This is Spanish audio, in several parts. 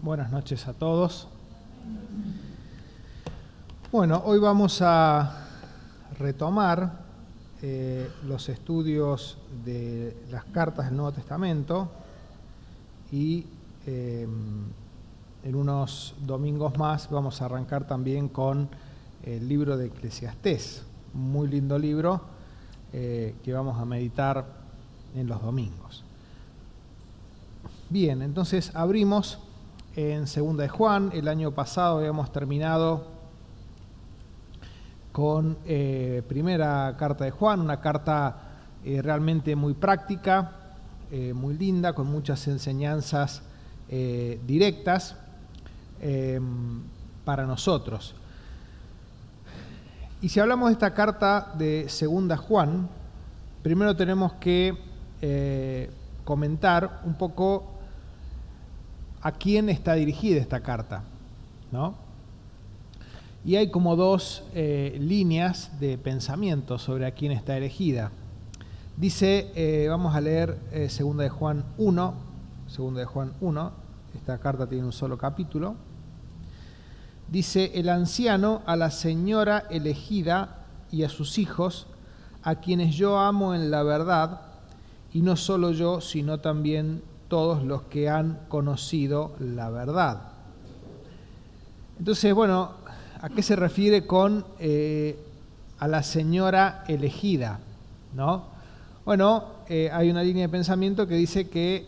Buenas noches a todos. Bueno, hoy vamos a retomar los estudios de las cartas del Nuevo Testamento y en unos domingos más vamos a arrancar también con el libro de Eclesiastés, un muy lindo libro que vamos a meditar en los domingos. Bien, entonces abrimos en Segunda de Juan. El año pasado habíamos terminado con primera carta de Juan, una carta realmente muy práctica, muy linda, con muchas enseñanzas directas para nosotros. Y si hablamos de esta carta de Segunda Juan, primero tenemos que comentar un poco a quién está dirigida esta carta, ¿no? Y hay como dos líneas de pensamiento sobre a quién está dirigida. Dice, vamos a leer Segunda de Juan 1, esta carta tiene un solo capítulo. Dice, el anciano a la señora elegida y a sus hijos, a quienes yo amo en la verdad, y no solo yo, sino también todos los que han conocido la verdad. Entonces, bueno, ¿a qué se refiere con a la señora elegida, ¿no? Bueno, hay una línea de pensamiento que dice que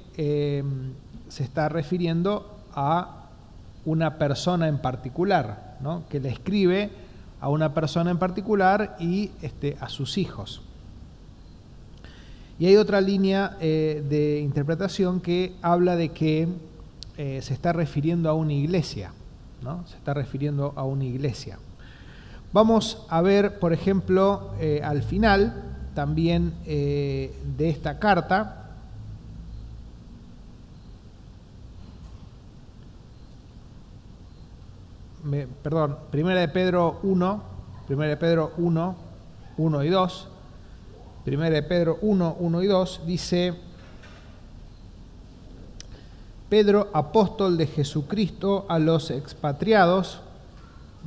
se está refiriendo a una persona en particular, ¿no? Que le escribe a una persona en particular y a sus hijos. Y hay otra línea de interpretación que habla de que se está refiriendo a una iglesia, ¿no? Se está refiriendo a una iglesia. Vamos a ver, por ejemplo, al final también de esta carta, Primera de Pedro 1, 1 y 2. Primera de Pedro 1, 1 y 2 dice: Pedro, apóstol de Jesucristo, a los expatriados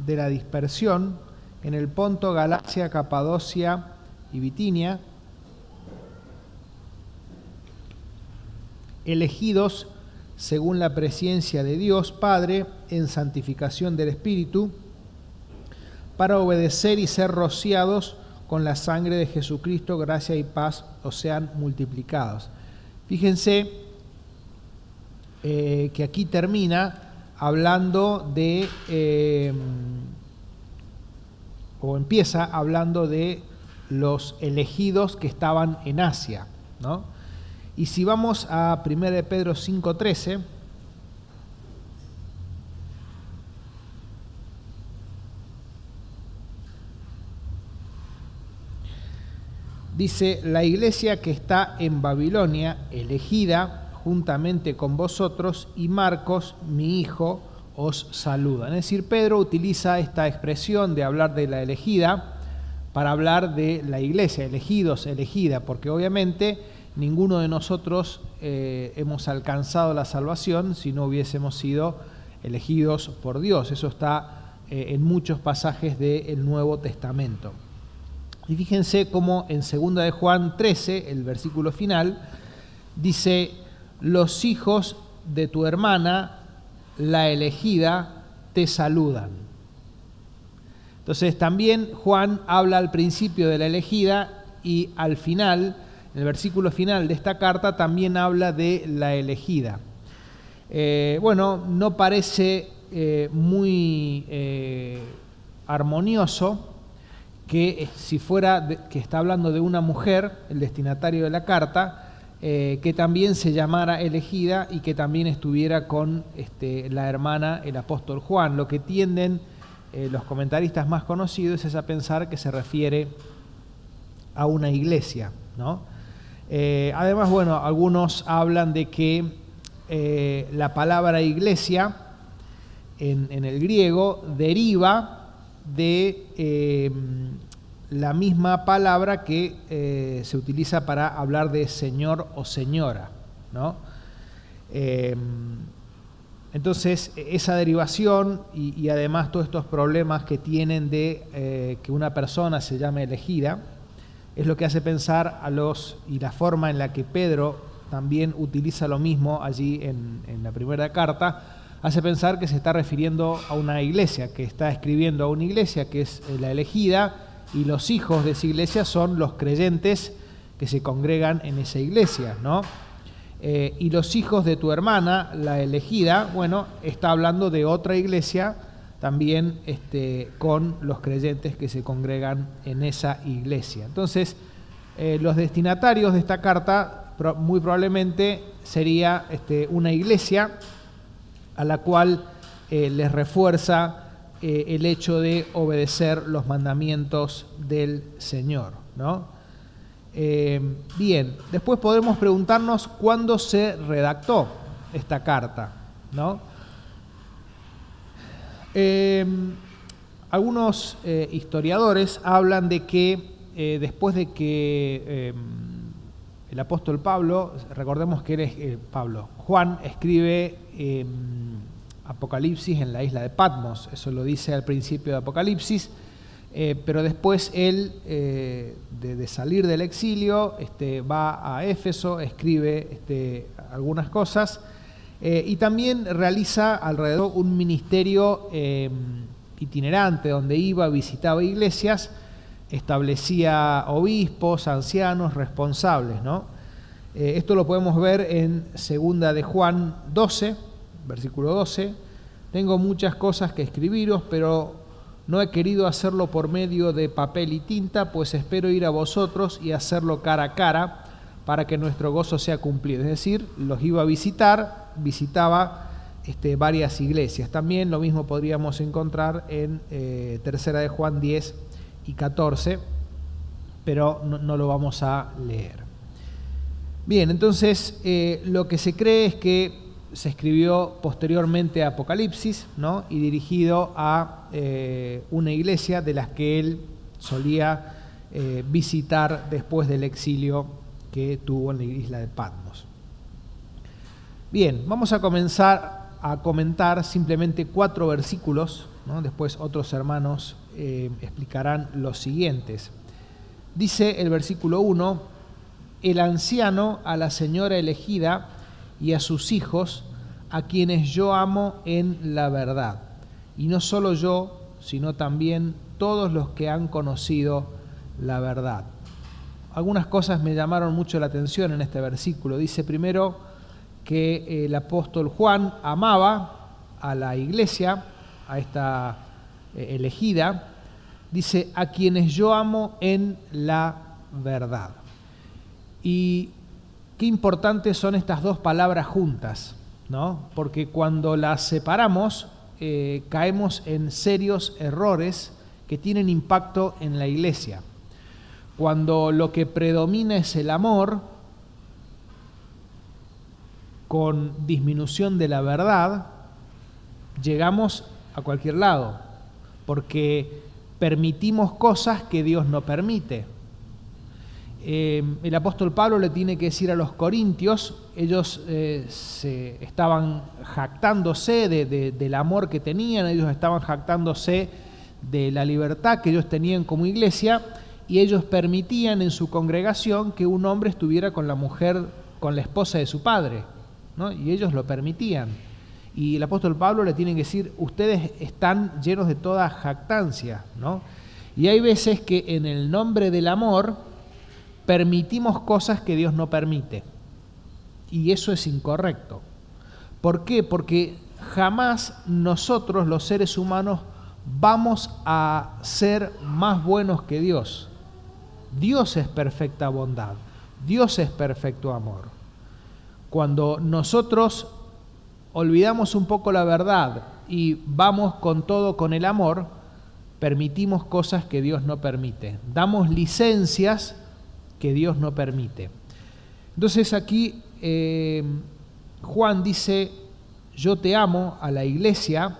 de la dispersión en el Ponto, Galacia, Capadocia y Bitinia, elegidos según la presciencia de Dios Padre en santificación del Espíritu, para obedecer y ser rociados con la sangre de Jesucristo, gracia y paz os sean multiplicados. Fíjense que aquí termina hablando de, o empieza hablando de los elegidos que estaban en Asia, ¿no? Y si vamos a 1 de Pedro 5:13, dice, la iglesia que está en Babilonia, elegida juntamente con vosotros, y Marcos, mi hijo, os saludan. Es decir, Pedro utiliza esta expresión de hablar de la elegida para hablar de la iglesia, elegidos, elegida, porque obviamente ninguno de nosotros hemos alcanzado la salvación si no hubiésemos sido elegidos por Dios. Eso está en muchos pasajes del Nuevo Testamento. Y fíjense cómo en 2 de Juan 13, el versículo final, dice, los hijos de tu hermana, la elegida, te saludan. Entonces también Juan habla al principio de la elegida y al final, en el versículo final de esta carta, también habla de la elegida. Bueno, no parece muy armonioso que si fuera que está hablando de una mujer, el destinatario de la carta, que también se llamara elegida y que también estuviera con la hermana, el apóstol Juan. Lo que tienden los comentaristas más conocidos es a pensar que se refiere a una iglesia, ¿no? Además, bueno, algunos hablan de que la palabra iglesia en el griego deriva de la misma palabra que se utiliza para hablar de señor o señora, ¿no? Entonces, esa derivación y además todos estos problemas que tienen de que una persona se llame elegida, es lo que hace pensar y la forma en la que Pedro también utiliza lo mismo allí en la primera carta, hace pensar que se está refiriendo a una iglesia, que está escribiendo a una iglesia que es la elegida, y los hijos de esa iglesia son los creyentes que se congregan en esa iglesia, ¿no? Y los hijos de tu hermana, la elegida, bueno, está hablando de otra iglesia también con los creyentes que se congregan en esa iglesia. Entonces, los destinatarios de esta carta muy probablemente sería una iglesia a la cual les refuerza el hecho de obedecer los mandamientos del Señor, ¿no? Bien, después podemos preguntarnos cuándo se redactó esta carta, ¿no? Algunos historiadores hablan de que después de que el apóstol Pablo, recordemos que él Juan escribe Apocalipsis en la isla de Patmos, eso lo dice al principio de Apocalipsis, pero después él, de salir del exilio, va a Éfeso, escribe algunas cosas y también realiza alrededor un ministerio itinerante donde iba, visitaba iglesias, establecía obispos, ancianos, responsables, ¿no? Esto lo podemos ver en 2 de Juan 12, versículo 12. Tengo muchas cosas que escribiros, pero no he querido hacerlo por medio de papel y tinta, pues espero ir a vosotros y hacerlo cara a cara, para que nuestro gozo sea cumplido. Es decir, los iba a visitar, visitaba varias iglesias. También lo mismo podríamos encontrar en 3 de Juan 10 y 14, pero no lo vamos a leer. Bien, entonces lo que se cree es que se escribió posteriormente a Apocalipsis, ¿no? Y dirigido a una iglesia de las que él solía visitar después del exilio que tuvo en la isla de Patmos. Bien, vamos a comenzar a comentar simplemente 4 versículos, ¿no? Después otros hermanos explicarán los siguientes. Dice el versículo 1: el anciano a la señora elegida y a sus hijos, a quienes yo amo en la verdad. Y no solo yo, sino también todos los que han conocido la verdad. Algunas cosas me llamaron mucho la atención en este versículo. Dice primero que el apóstol Juan amaba a la iglesia, a esta elegida. Dice, a quienes yo amo en la verdad. Y qué importantes son estas dos palabras juntas, ¿no? Porque cuando las separamos, caemos en serios errores que tienen impacto en la iglesia. Cuando lo que predomina es el amor, con disminución de la verdad, llegamos a cualquier lado, porque permitimos cosas que Dios no permite. El apóstol Pablo le tiene que decir a los corintios, ellos se estaban jactándose del amor que tenían, ellos estaban jactándose de la libertad que ellos tenían como iglesia, y ellos permitían en su congregación que un hombre estuviera con la mujer, con la esposa de su padre, ¿no? Y ellos lo permitían. Y el apóstol Pablo le tiene que decir, ustedes están llenos de toda jactancia, ¿no? Y hay veces que en el nombre del amor permitimos cosas que Dios no permite. Y eso es incorrecto. ¿Por qué? Porque jamás nosotros, los seres humanos, vamos a ser más buenos que Dios. Dios es perfecta bondad. Dios es perfecto amor. Cuando nosotros olvidamos un poco la verdad y vamos con todo con el amor, permitimos cosas que Dios no permite. Damos licencias que Dios no permite. Entonces aquí Juan dice, yo te amo a la iglesia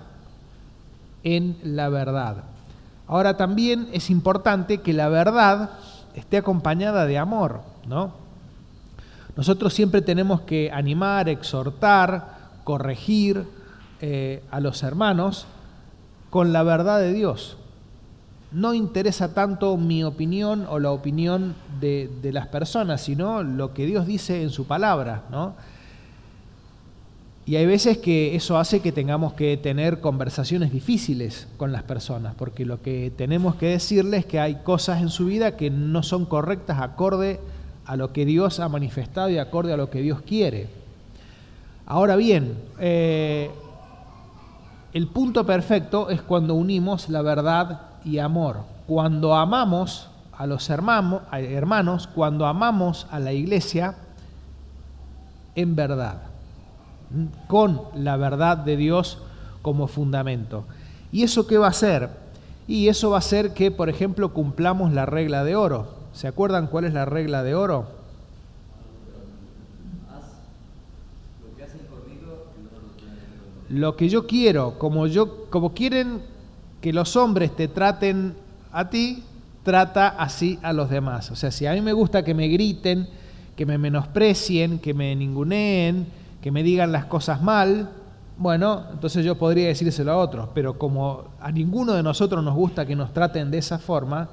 en la verdad. Ahora también es importante que la verdad esté acompañada de amor, ¿no? Nosotros siempre tenemos que animar, exhortar, corregir, a los hermanos con la verdad de Dios. No interesa tanto mi opinión o la opinión de las personas, sino lo que Dios dice en su palabra, ¿no? Y hay veces que eso hace que tengamos que tener conversaciones difíciles con las personas, porque lo que tenemos que decirles es que hay cosas en su vida que no son correctas acorde a lo que Dios ha manifestado y acorde a lo que Dios quiere. Ahora bien, el punto perfecto es cuando unimos la verdad y amor. Cuando amamos a los hermanos, cuando amamos a la iglesia en verdad, con la verdad de Dios como fundamento. ¿Y eso qué va a hacer? Y eso va a hacer que, por ejemplo, cumplamos la regla de oro. ¿Se acuerdan cuál es la regla de oro? Lo que yo quiero, como quieren que los hombres te traten a ti, trata así a los demás. O sea, si a mí me gusta que me griten, que me menosprecien, que me ninguneen, que me digan las cosas mal, bueno, entonces yo podría decírselo a otros, pero como a ninguno de nosotros nos gusta que nos traten de esa forma,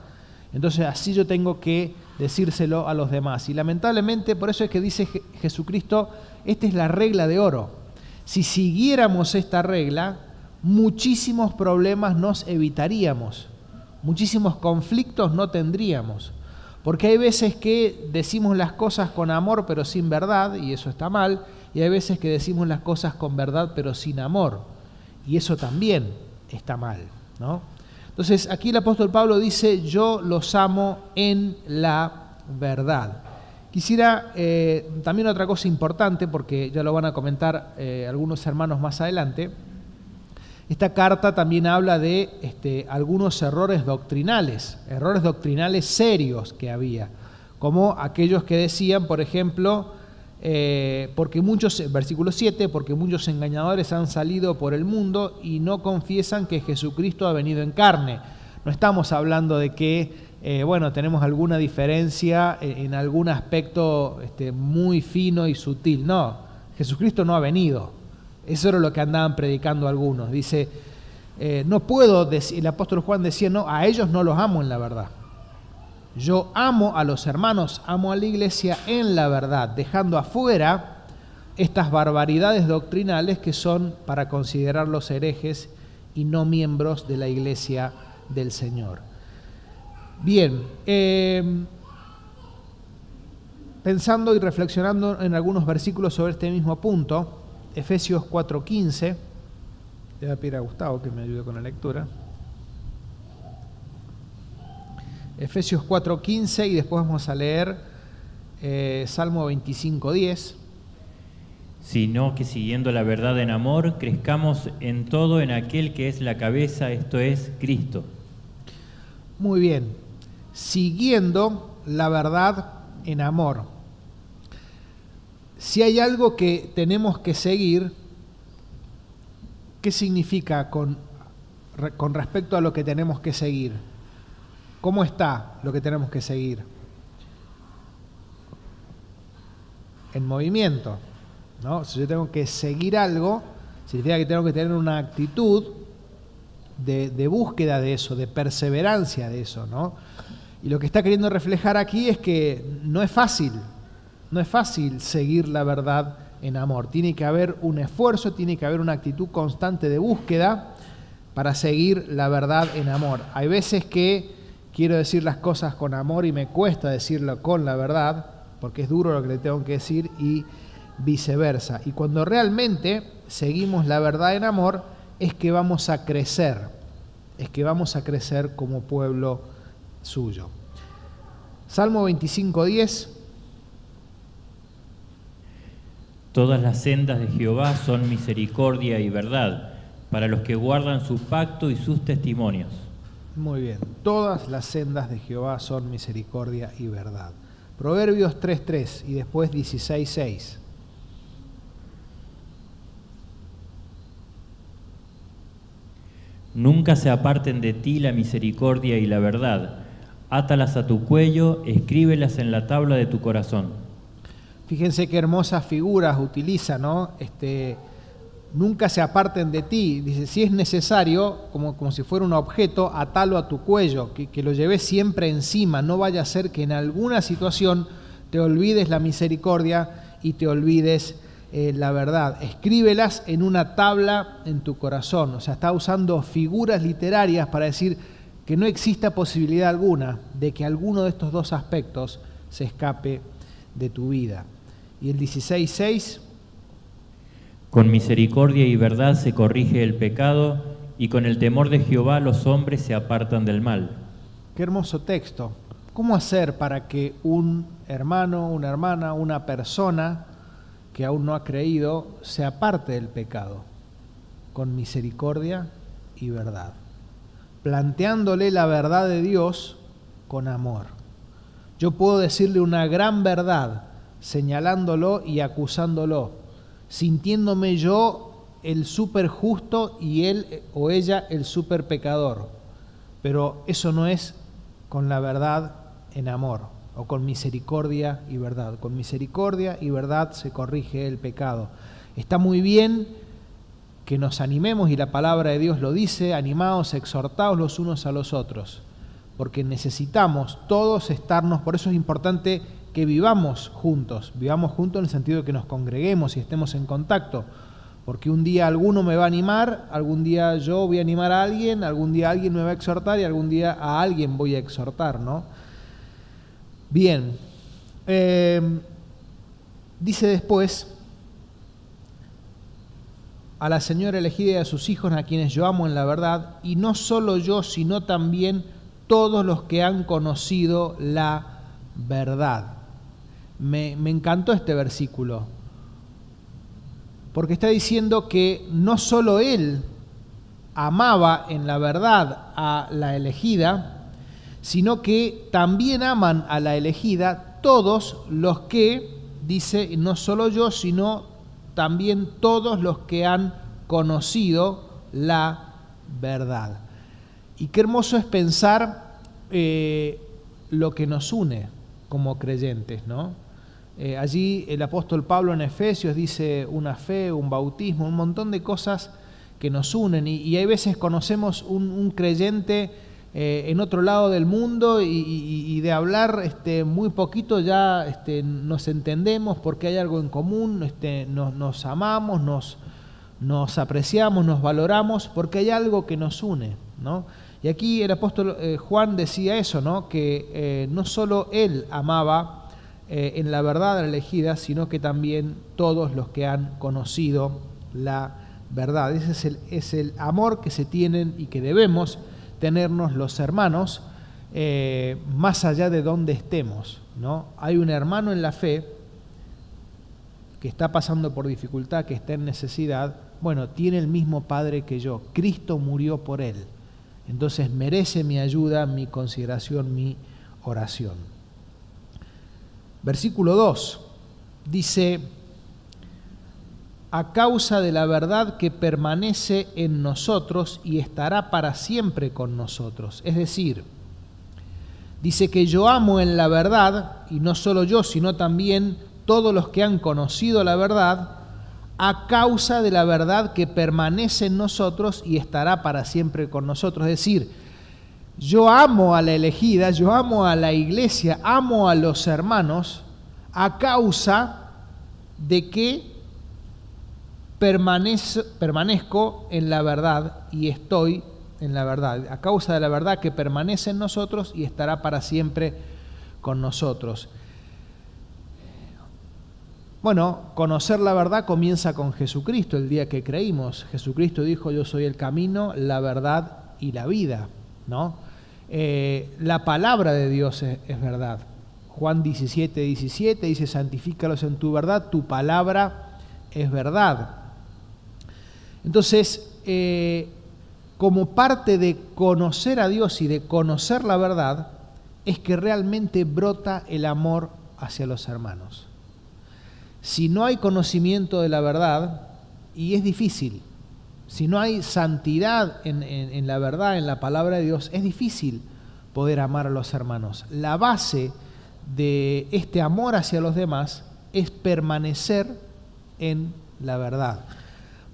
entonces así yo tengo que decírselo a los demás. Y lamentablemente, por eso es que dice Jesucristo, esta es la regla de oro. Si siguiéramos esta regla, muchísimos problemas nos evitaríamos, muchísimos conflictos no tendríamos. Porque hay veces que decimos las cosas con amor pero sin verdad, y eso está mal, y hay veces que decimos las cosas con verdad pero sin amor, y eso también está mal, ¿no? Entonces aquí el apóstol Pablo dice, yo los amo en la verdad. Quisiera también otra cosa importante, porque ya lo van a comentar algunos hermanos más adelante. Esta carta también habla de algunos errores doctrinales serios que había, como aquellos que decían, por ejemplo, porque muchos, versículo 7, porque muchos engañadores han salido por el mundo y no confiesan que Jesucristo ha venido en carne. No estamos hablando de que, tenemos alguna diferencia en algún aspecto muy fino y sutil. No, Jesucristo no ha venido. Eso era lo que andaban predicando algunos. Dice, no puedo decir, el apóstol Juan decía, no, a ellos no los amo en la verdad. Yo amo a los hermanos, amo a la iglesia en la verdad, dejando afuera estas barbaridades doctrinales que son para considerarlos herejes y no miembros de la iglesia del Señor. Bien, pensando y reflexionando en algunos versículos sobre este mismo punto, Efesios 4:15, le voy a pedir a Gustavo que me ayude con la lectura. Efesios 4:15 y después vamos a leer Salmo 25:10. Sino que siguiendo la verdad en amor, crezcamos en todo en aquel que es la cabeza, esto es Cristo. Muy bien, siguiendo la verdad en amor. Si hay algo que tenemos que seguir, ¿qué significa con respecto a lo que tenemos que seguir? ¿Cómo está lo que tenemos que seguir? En movimiento, ¿no? Si yo tengo que seguir algo, significa que tengo que tener una actitud de búsqueda de eso, de perseverancia de eso, ¿no? Y lo que está queriendo reflejar aquí es que no es fácil seguir la verdad en amor. Tiene que haber un esfuerzo, tiene que haber una actitud constante de búsqueda para seguir la verdad en amor. Hay veces que quiero decir las cosas con amor y me cuesta decirlo con la verdad, porque es duro lo que le tengo que decir y viceversa. Y cuando realmente seguimos la verdad en amor, es que vamos a crecer como pueblo suyo. Salmo 25:10. Todas las sendas de Jehová son misericordia y verdad, para los que guardan su pacto y sus testimonios. Muy bien, todas las sendas de Jehová son misericordia y verdad. Proverbios 3:3 y después 16:6. Nunca se aparten de ti la misericordia y la verdad. Átalas a tu cuello, escríbelas en la tabla de tu corazón. Fíjense qué hermosas figuras utiliza, ¿no? nunca se aparten de ti. Dice, si es necesario, como si fuera un objeto, atalo a tu cuello, que lo lleves siempre encima. No vaya a ser que en alguna situación te olvides la misericordia y te olvides la verdad. Escríbelas en una tabla en tu corazón. O sea, está usando figuras literarias para decir que no exista posibilidad alguna de que alguno de estos dos aspectos se escape de tu vida. Y el 16:6. Con misericordia y verdad se corrige el pecado, y con el temor de Jehová los hombres se apartan del mal. Qué hermoso texto. ¿Cómo hacer para que un hermano, una hermana, una persona que aún no ha creído se aparte del pecado? Con misericordia y verdad. Planteándole la verdad de Dios con amor. Yo puedo decirle una gran verdad, señalándolo y acusándolo, sintiéndome yo el súper justo y él o ella el súper pecador. Pero eso no es con la verdad en amor, o con misericordia y verdad. Con misericordia y verdad se corrige el pecado. Está muy bien que nos animemos, y la palabra de Dios lo dice, animaos, exhortaos los unos a los otros, porque necesitamos todos estarnos, por eso es importante que vivamos juntos en el sentido de que nos congreguemos y estemos en contacto, porque un día alguno me va a animar, algún día yo voy a animar a alguien, algún día alguien me va a exhortar y algún día a alguien voy a exhortar, ¿no? Bien, dice después, a la señora elegida y a sus hijos, a quienes yo amo en la verdad, y no solo yo, sino también todos los que han conocido la verdad. Me encantó este versículo, porque está diciendo que no solo él amaba en la verdad a la elegida, sino que también aman a la elegida todos los que, dice, no solo yo, sino también todos los que han conocido la verdad. Y qué hermoso es pensar lo que nos une como creyentes, ¿no? Allí el apóstol Pablo en Efesios dice una fe, un bautismo, un montón de cosas que nos unen. Y hay veces conocemos un creyente en otro lado del mundo y de hablar muy poquito ya nos entendemos porque hay algo en común, nos amamos, nos apreciamos, nos valoramos porque hay algo que nos une, ¿no? Y aquí el apóstol Juan decía eso, ¿no? Que no solo él amaba en la verdad a la elegida, sino que también todos los que han conocido la verdad. Ese es el amor que se tienen y que debemos tenernos los hermanos, más allá de donde estemos, ¿no? Hay un hermano en la fe que está pasando por dificultad, que está en necesidad. Bueno, tiene el mismo Padre que yo. Cristo murió por él. Entonces merece mi ayuda, mi consideración, mi oración. Versículo 2 dice: a causa de la verdad que permanece en nosotros y estará para siempre con nosotros. Es decir, dice que yo amo en la verdad, y no solo yo, sino también todos los que han conocido la verdad, a causa de la verdad que permanece en nosotros y estará para siempre con nosotros. Es decir, yo amo a la elegida, yo amo a la iglesia, amo a los hermanos, a causa de que permanezco en la verdad y estoy en la verdad, a causa de la verdad que permanece en nosotros y estará para siempre con nosotros. Bueno, conocer la verdad comienza con Jesucristo. El día que creímos, Jesucristo dijo: yo soy el camino, la verdad y la vida, ¿no? La palabra de Dios es verdad. Juan 17:17 dice: santifícalos en tu verdad, tu palabra es verdad. Entonces, como parte de conocer a Dios y de conocer la verdad, es que realmente brota el amor hacia los hermanos. Si no hay conocimiento de la verdad, y es difícil, si no hay santidad en la verdad, en la palabra de Dios, es difícil poder amar a los hermanos. La base de este amor hacia los demás es permanecer en la verdad.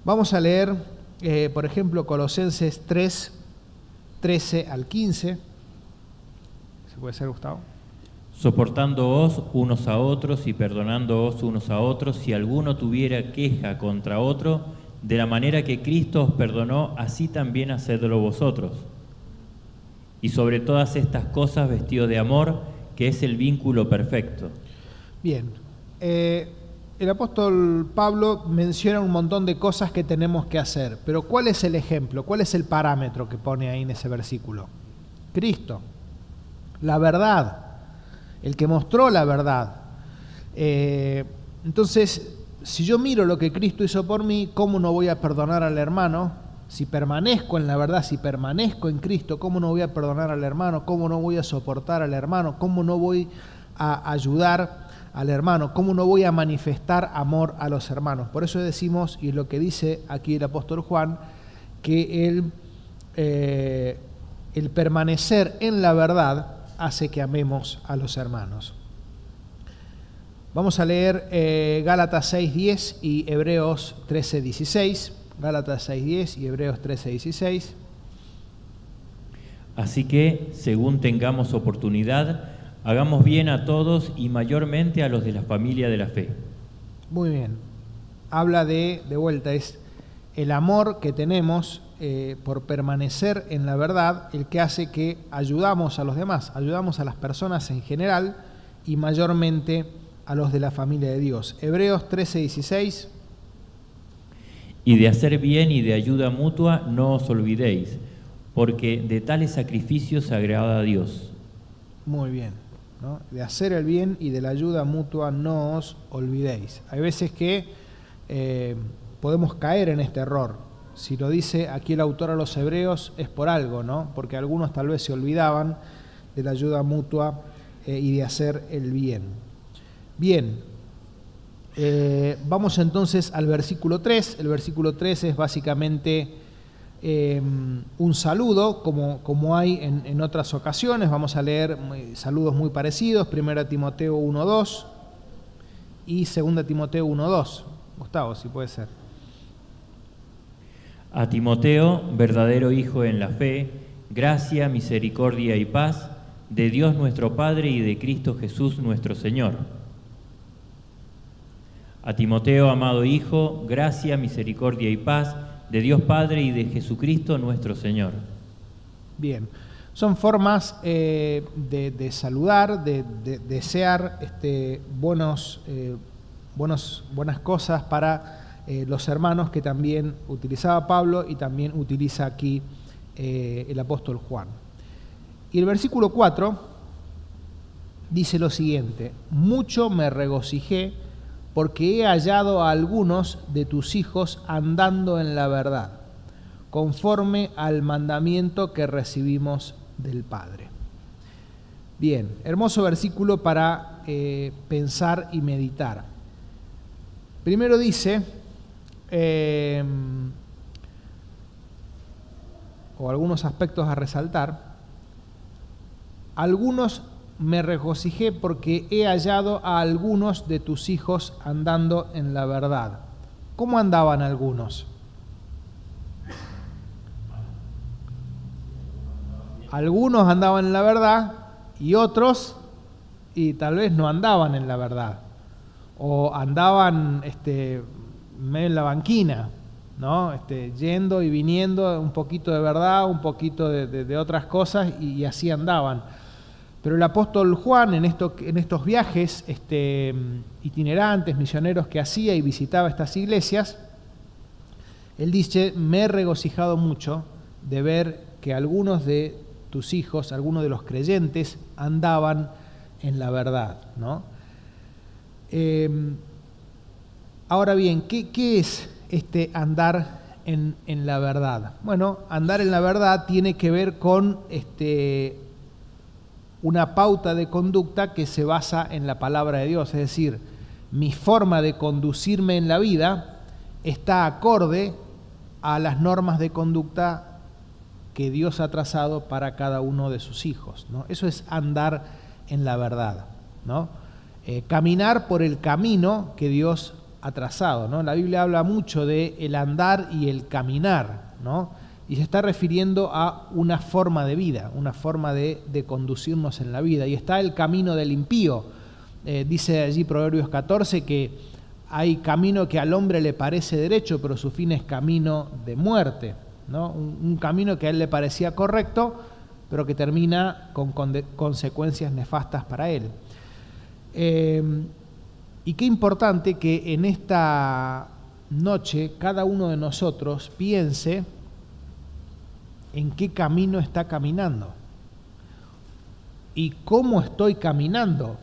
Vamos a leer, por ejemplo, Colosenses 3, 13 al 15. ¿Se puede ser, Gustavo? Soportándoos unos a otros y perdonándoos unos a otros, si alguno tuviera queja contra otro, de la manera que Cristo os perdonó, así también hacedlo vosotros. Y sobre todas estas cosas vestidos de amor, que es el vínculo perfecto. Bien, el apóstol Pablo menciona un montón de cosas que tenemos que hacer, pero ¿cuál es el ejemplo? ¿Cuál es el parámetro que pone ahí en ese versículo? Cristo, la verdad, el que mostró la verdad. Entonces, si yo miro lo que Cristo hizo por mí, ¿cómo no voy a perdonar al hermano? Si permanezco en la verdad, si permanezco en Cristo, ¿cómo no voy a perdonar al hermano? ¿Cómo no voy a soportar al hermano? ¿Cómo no voy a ayudar al hermano? ¿Cómo no voy a manifestar amor a los hermanos? Por eso decimos, y es lo que dice aquí el apóstol Juan, que el permanecer en la verdad hace que amemos a los hermanos. Vamos a leer Gálatas 6:10 y Hebreos 13:16. Gálatas 6:10 y Hebreos 13:16. Así que, según tengamos oportunidad, hagamos bien a todos y mayormente a los de la familia de la fe. Muy bien. Habla de vuelta, es el amor que tenemos por permanecer en la verdad, el que hace que ayudamos a los demás, ayudamos a las personas en general y mayormente a los de la familia de Dios. Hebreos 13:16. Y de hacer bien y de ayuda mutua no os olvidéis, porque de tales sacrificios agrada a Dios. Muy bien, ¿no? De hacer el bien y de la ayuda mutua no os olvidéis. Hay veces que podemos caer en este error. Si lo dice aquí el autor a los hebreos es por algo, ¿no? Porque algunos tal vez se olvidaban de la ayuda mutua y de hacer el bien. Bien, vamos entonces al versículo 3. El versículo 3 es básicamente un saludo, como hay en otras ocasiones. Vamos a leer saludos muy parecidos, 1 Timoteo 1:2 y 2 Timoteo 1:2. Gustavo, si puede ser. A Timoteo, verdadero hijo en la fe, gracia, misericordia y paz de Dios nuestro Padre y de Cristo Jesús nuestro Señor. A Timoteo, amado hijo, gracia, misericordia y paz de Dios Padre y de Jesucristo nuestro Señor. Bien, son formas de saludar, de desear buenas cosas para los hermanos que también utilizaba Pablo y también utiliza aquí el apóstol Juan. Y el versículo 4 dice lo siguiente: mucho me regocijé porque he hallado a algunos de tus hijos andando en la verdad, conforme al mandamiento que recibimos del Padre. Bien, hermoso versículo para pensar y meditar. Primero dice, o algunos aspectos a resaltar, algunos me regocijé porque he hallado a algunos de tus hijos andando en la verdad. ¿Cómo andaban algunos? Algunos andaban en la verdad y otros tal vez no andaban en la verdad. O andaban medio en la banquina, ¿no? Yendo y viniendo, un poquito de verdad, un poquito de otras cosas, y así andaban. Pero el apóstol Juan, en estos viajes itinerantes, misioneros que hacía y visitaba estas iglesias, él dice: me he regocijado mucho de ver que algunos de tus hijos, algunos de los creyentes, andaban en la verdad, ¿no? Ahora bien, ¿qué es andar en la verdad? Bueno, andar en la verdad tiene que ver con una pauta de conducta que se basa en la palabra de Dios, es decir, mi forma de conducirme en la vida está acorde a las normas de conducta que Dios ha trazado para cada uno de sus hijos, ¿no? Eso es andar en la verdad, ¿no? Caminar por el camino que Dios atrasado, ¿no? La Biblia habla mucho de el andar y el caminar, ¿no? Y se está refiriendo a una forma de vida, una forma de conducirnos en la vida. Y está el camino del impío. Dice allí Proverbios 14 que hay camino que al hombre le parece derecho, pero su fin es camino de muerte, ¿no? Un camino que a él le parecía correcto, pero que termina con consecuencias nefastas para él. Y qué importante que en esta noche cada uno de nosotros piense en qué camino está caminando y cómo estoy caminando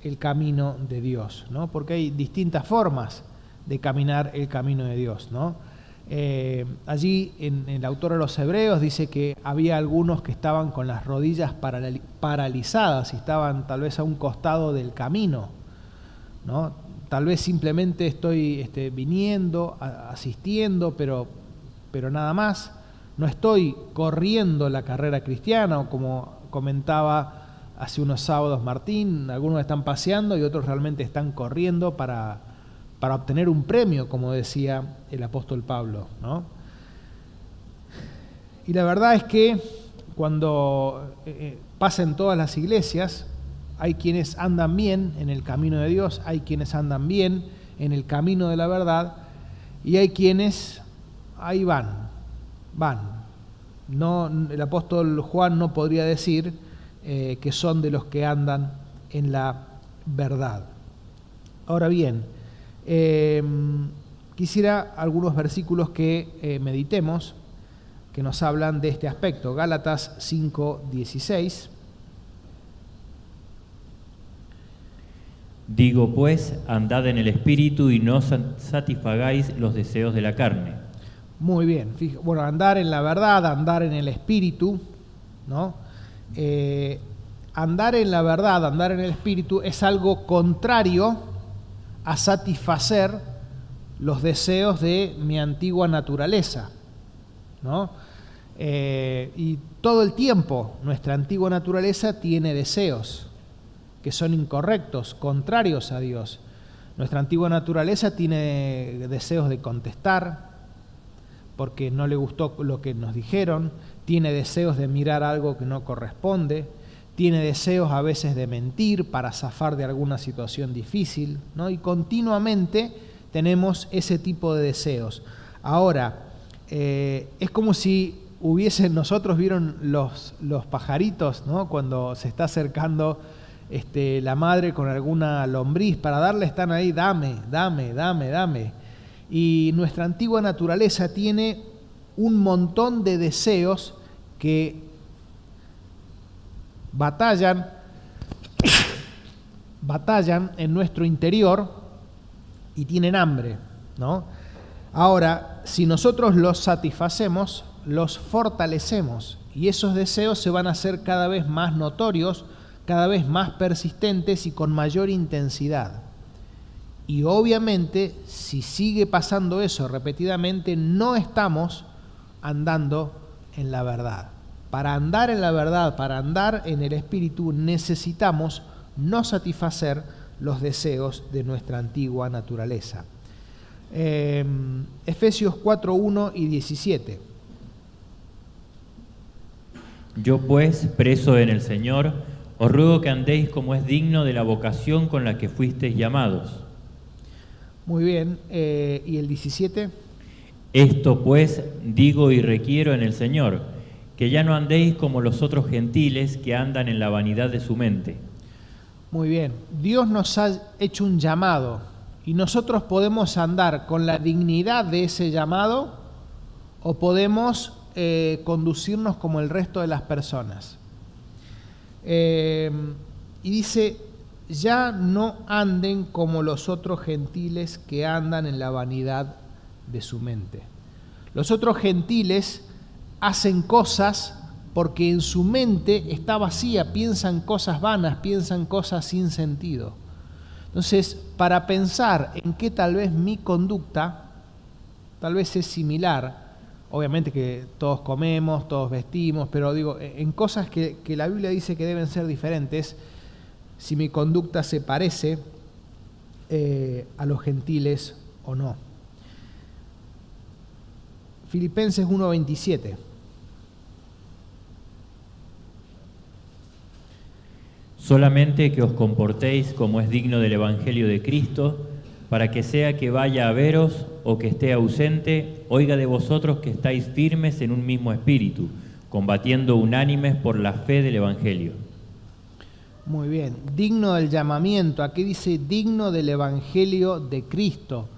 el camino de Dios, ¿no? Porque hay distintas formas de caminar el camino de Dios, ¿no? Allí en el autor de los Hebreos dice que había algunos que estaban con las rodillas paralizadas y estaban tal vez a un costado del camino, ¿no? Tal vez simplemente estoy viniendo, asistiendo, pero nada más. No estoy corriendo la carrera cristiana, o como comentaba hace unos sábados Martín, algunos están paseando y otros realmente están corriendo para obtener un premio, como decía el apóstol Pablo, ¿no? Y la verdad es que cuando pasa en todas las iglesias, hay quienes andan bien en el camino de Dios, hay quienes andan bien en el camino de la verdad, y hay quienes ahí van. No, el apóstol Juan no podría decir que son de los que andan en la verdad. Ahora bien, quisiera algunos versículos que meditemos, que nos hablan de este aspecto. Gálatas 5:16. Digo pues, andad en el Espíritu y no satisfagáis los deseos de la carne. Muy bien. Bueno, andar en la verdad, andar en el Espíritu, ¿no? Andar en la verdad, andar en el Espíritu es algo contrario a satisfacer los deseos de mi antigua naturaleza, ¿no? Y todo el tiempo nuestra antigua naturaleza tiene deseos que son incorrectos, contrarios a Dios. Nuestra antigua naturaleza tiene deseos de contestar porque no le gustó lo que nos dijeron, tiene deseos de mirar algo que no corresponde, tiene deseos a veces de mentir para zafar de alguna situación difícil, ¿no? Y continuamente tenemos ese tipo de deseos. Ahora, es como si nosotros vieron los pajaritos, ¿no? Cuando se está acercando la madre con alguna lombriz para darle, están ahí, dame. Y nuestra antigua naturaleza tiene un montón de deseos que batallan en nuestro interior y tienen hambre, ¿no? Ahora, si nosotros los satisfacemos, los fortalecemos y esos deseos se van a hacer cada vez más notorios, cada vez más persistentes y con mayor intensidad. Y obviamente, si sigue pasando eso repetidamente, no estamos andando en la verdad. Para andar en la verdad, para andar en el Espíritu, necesitamos no satisfacer los deseos de nuestra antigua naturaleza. Efesios 4:1 y 17. Yo pues, preso en el Señor, os ruego que andéis como es digno de la vocación con la que fuisteis llamados. Muy bien. ¿Y el 17? Esto pues digo y requiero en el Señor, que ya no andéis como los otros gentiles que andan en la vanidad de su mente. Muy bien. Dios nos ha hecho un llamado y nosotros podemos andar con la dignidad de ese llamado o podemos conducirnos como el resto de las personas. Y dice, ya no anden como los otros gentiles que andan en la vanidad de su mente. Los otros gentiles hacen cosas porque en su mente está vacía, piensan cosas vanas, piensan cosas sin sentido. Entonces, para pensar en que tal vez mi conducta, tal vez es similar, obviamente que todos comemos, todos vestimos, pero digo, en cosas que la Biblia dice que deben ser diferentes, si mi conducta se parece a los gentiles o no. Filipenses 1:27. Solamente que os comportéis como es digno del Evangelio de Cristo, para que sea que vaya a veros o que esté ausente, oiga de vosotros que estáis firmes en un mismo espíritu, combatiendo unánimes por la fe del Evangelio. Muy bien, digno del llamamiento. Aquí dice digno del Evangelio de Cristo.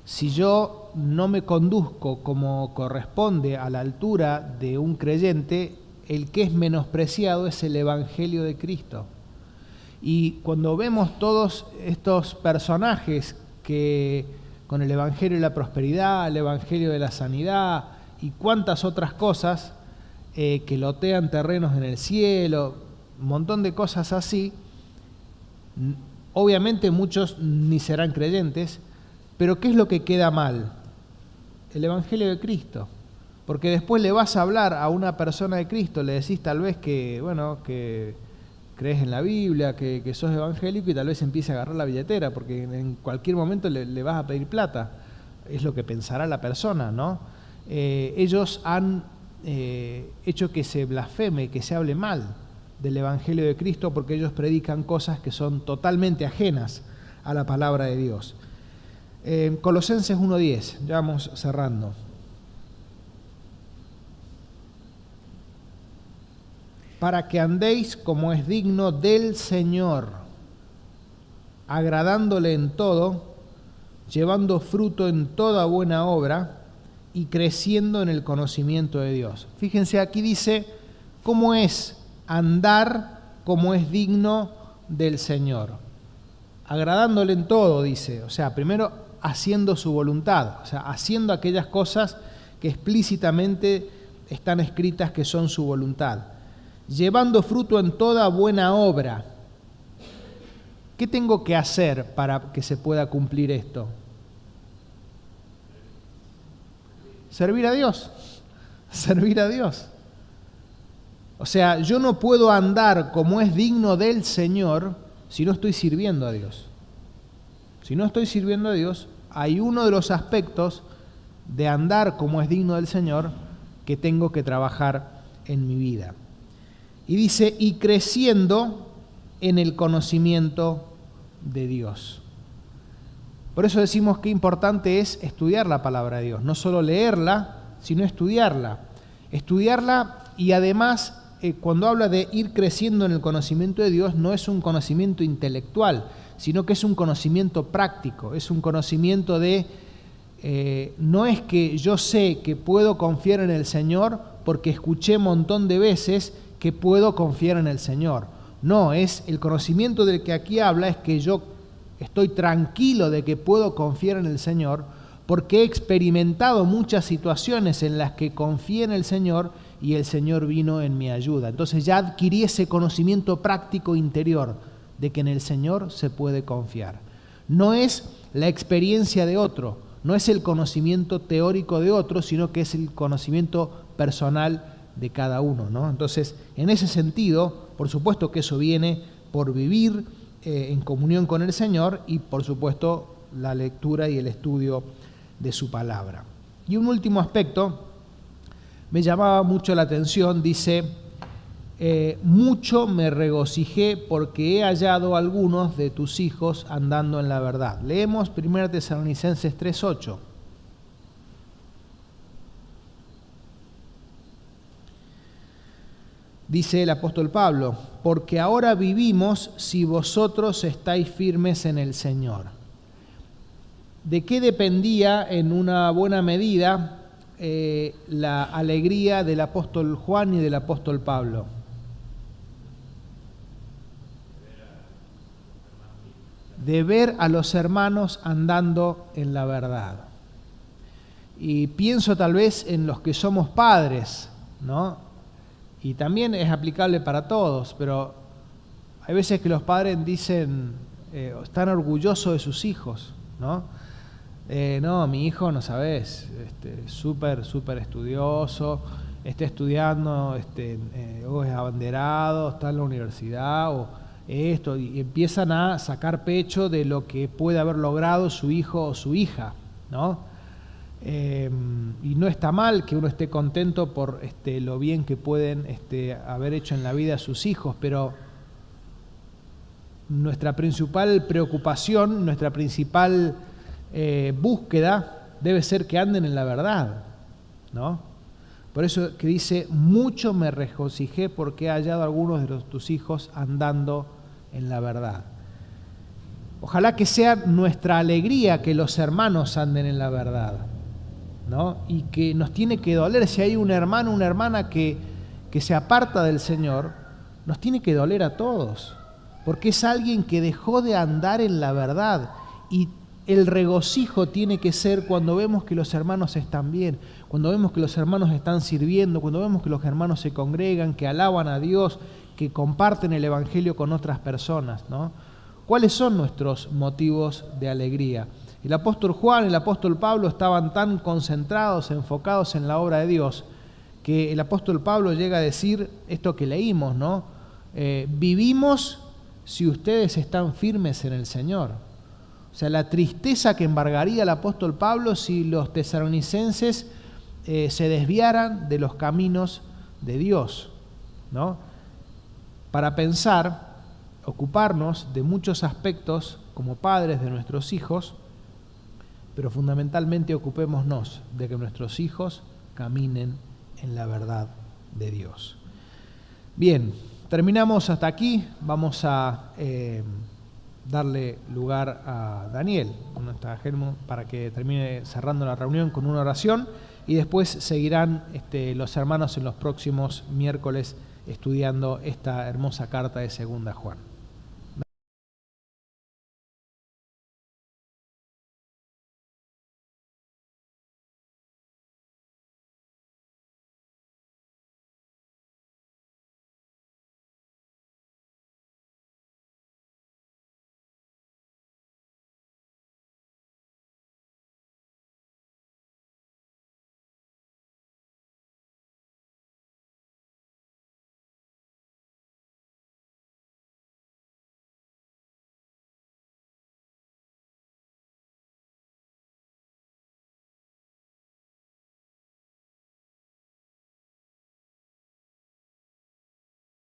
Si yo no me conduzco como corresponde a la altura de un creyente, el que es menospreciado es el Evangelio de Cristo. Y cuando vemos todos estos personajes que con el Evangelio de la prosperidad, el Evangelio de la sanidad y cuantas otras cosas que lotean terrenos en el cielo, un montón de cosas así, obviamente muchos ni serán creyentes, pero ¿qué es lo que queda mal? El Evangelio de Cristo. Porque después le vas a hablar a una persona de Cristo, le decís tal vez que, bueno, que crees en la Biblia, que sos evangélico, y tal vez empiece a agarrar la billetera, porque en cualquier momento le vas a pedir plata. Es lo que pensará la persona, ¿no? Ellos han hecho que se blasfeme, que se hable mal del Evangelio de Cristo, porque ellos predican cosas que son totalmente ajenas a la palabra de Dios. Colosenses 1:10, ya vamos cerrando. Para que andéis como es digno del Señor, agradándole en todo, llevando fruto en toda buena obra y creciendo en el conocimiento de Dios. Fíjense, aquí dice cómo es andar como es digno del Señor. Agradándole en todo, dice. O sea, primero haciendo su voluntad, o sea, haciendo aquellas cosas que explícitamente están escritas que son su voluntad. Llevando fruto en toda buena obra. ¿Qué tengo que hacer para que se pueda cumplir esto? Servir a Dios. Servir a Dios. O sea, yo no puedo andar como es digno del Señor si no estoy sirviendo a Dios. Si no estoy sirviendo a Dios, hay uno de los aspectos de andar como es digno del Señor que tengo que trabajar en mi vida. Y dice, y creciendo en el conocimiento de Dios. Por eso decimos que importante es estudiar la palabra de Dios, no solo leerla, sino estudiarla. Estudiarla y además, cuando habla de ir creciendo en el conocimiento de Dios, no es un conocimiento intelectual, sino que es un conocimiento práctico, es un conocimiento de, no es que yo sé que puedo confiar en el Señor porque escuché un montón de veces que puedo confiar en el Señor. No, es el conocimiento del que aquí habla, es que yo estoy tranquilo de que puedo confiar en el Señor porque he experimentado muchas situaciones en las que confié en el Señor y el Señor vino en mi ayuda. Entonces ya adquirí ese conocimiento práctico interior de que en el Señor se puede confiar. No es la experiencia de otro, no es el conocimiento teórico de otro, sino que es el conocimiento personal de cada uno, ¿no? Entonces, en ese sentido, por supuesto que eso viene por vivir en comunión con el Señor y, por supuesto, la lectura y el estudio de su palabra. Y un último aspecto me llamaba mucho la atención, dice, mucho me regocijé porque he hallado a algunos de tus hijos andando en la verdad. Leemos 1 Tesalonicenses 3:8. Dice el apóstol Pablo, porque ahora vivimos si vosotros estáis firmes en el Señor. ¿De qué dependía en una buena medida la alegría del apóstol Juan y del apóstol Pablo? De ver a los hermanos andando en la verdad. Y pienso tal vez en los que somos padres, ¿no? Y también es aplicable para todos, pero hay veces que los padres dicen, están orgullosos de sus hijos, ¿no? No, mi hijo, no sabes, súper estudioso, está estudiando, o es abanderado, está en la universidad, o esto, y empiezan a sacar pecho de lo que puede haber logrado su hijo o su hija, ¿no? Y no está mal que uno esté contento por lo bien que pueden haber hecho en la vida sus hijos, pero nuestra principal preocupación, nuestra principal búsqueda debe ser que anden en la verdad, ¿no? Por eso que dice, mucho me regocijé porque he hallado a algunos de tus hijos andando en la verdad. Ojalá que sea nuestra alegría que los hermanos anden en la verdad, ¿no? Y que nos tiene que doler si hay un hermano, una hermana que se aparta del Señor, nos tiene que doler a todos, porque es alguien que dejó de andar en la verdad, y el regocijo tiene que ser cuando vemos que los hermanos están bien, cuando vemos que los hermanos están sirviendo, cuando vemos que los hermanos se congregan, que alaban a Dios, que comparten el Evangelio con otras personas, ¿no? ¿Cuáles son nuestros motivos de alegría? El apóstol Juan, el apóstol Pablo estaban tan concentrados, enfocados en la obra de Dios, que el apóstol Pablo llega a decir esto que leímos, ¿no? Vivimos si ustedes están firmes en el Señor. O sea, la tristeza que embargaría el apóstol Pablo si los tesalonicenses se desviaran de los caminos de Dios, ¿no? Para pensar, ocuparnos de muchos aspectos como padres de nuestros hijos, pero fundamentalmente ocupémonos de que nuestros hijos caminen en la verdad de Dios. Bien, terminamos hasta aquí. Vamos a darle lugar a Daniel, para que termine cerrando la reunión con una oración, y después seguirán los hermanos en los próximos miércoles estudiando esta hermosa carta de 2 Juan.